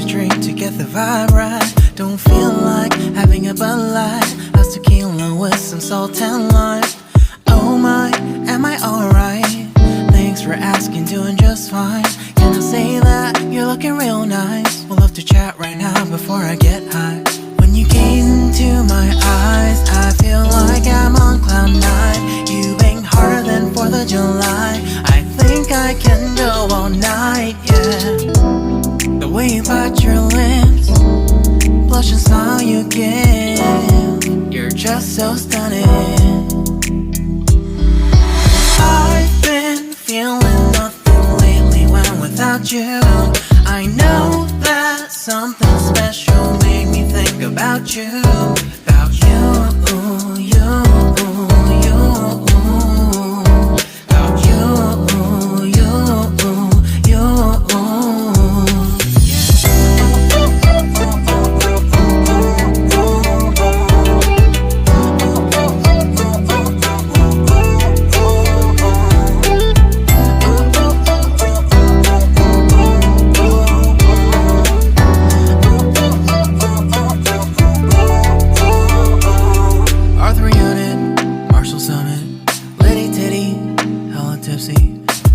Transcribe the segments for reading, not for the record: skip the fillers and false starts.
a drink to get the vibe right. Don't feel like having a Bud Light. How's tequila with some salt and lime? Oh my, am I alright? Thanks for asking, doing just fine. Can I say that you're looking real nice? We'll love to chat right now before I get high. When you gaze into my eyes, I feel like I'm on cloud nine. You bang harder than 4th of July. I think I can go all night, yeah. The way you bite your lips, blush and smile you give, you're just so stunning. I've been feeling nothing lately when without you. I know that something special made me think about you. About you, you, you. About you, you, you.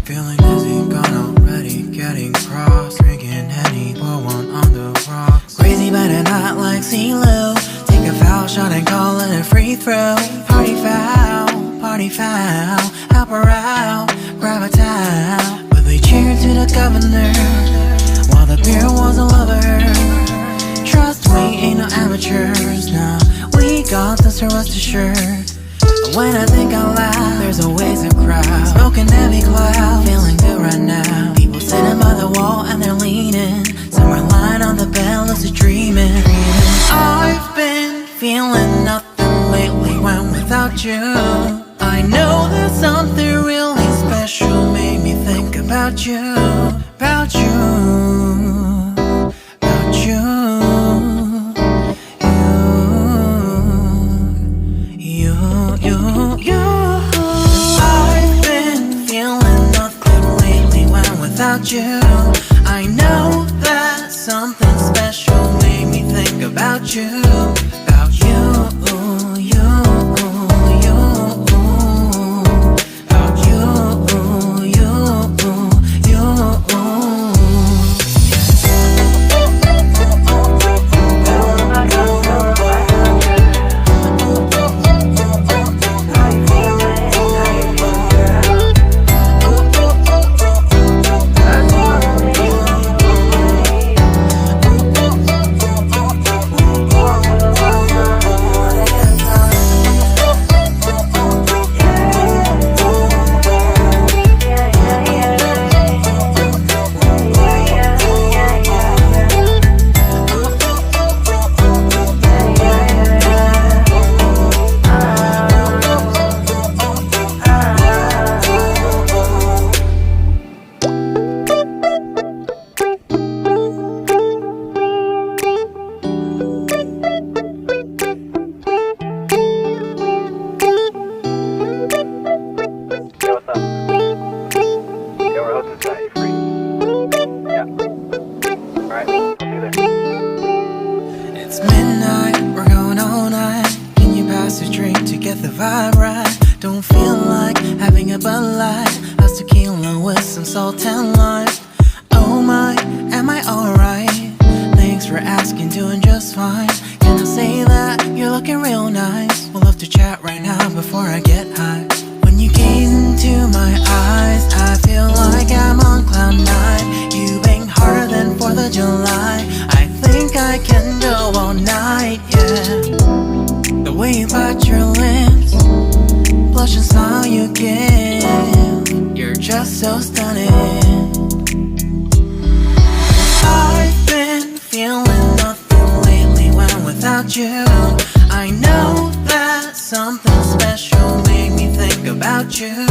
Feeling dizzy, gone already, getting cross, drinking Henny, pour one on the rocks. Crazy but not like CeeLo. Take a foul shot and call it a free throw. Party foul, help her out, grab a towel. But they cheered to the governor, while the beer was a lover. Trust me, ain't no amateurs, nah, we got this, so rest assured. When I think out loud, there's always a crowd, smoking heavy cloud, feeling good right now. People sitting by the wall and they're leaning, some are lying on the bed, lucid dreaming. I've been feeling nothing lately when without you. I know that something really special made me think about you. About you, about you. I've been feeling nothing lately when without you. I know that something special made me think about you. About you, you, you. About you, you, you. It's midnight, we're going all night. Can you pass a drink to get the vibe right? Don't feel like having a Bud Light. How's tequila with some salt and lime? Oh my, am I alright? Thanks for asking, doing just fine. Can I say that you're looking real nice? We'll love to chat right now before I get high. When you gaze into my eyes, I feel like I'm on cloud nine. You bang harder than 4th of July. I think I can go all night, yeah. The way you bite your lips, blush and smile you give, you're just so stunning. I've been feeling nothing lately when without you. I know that something special made me think about you.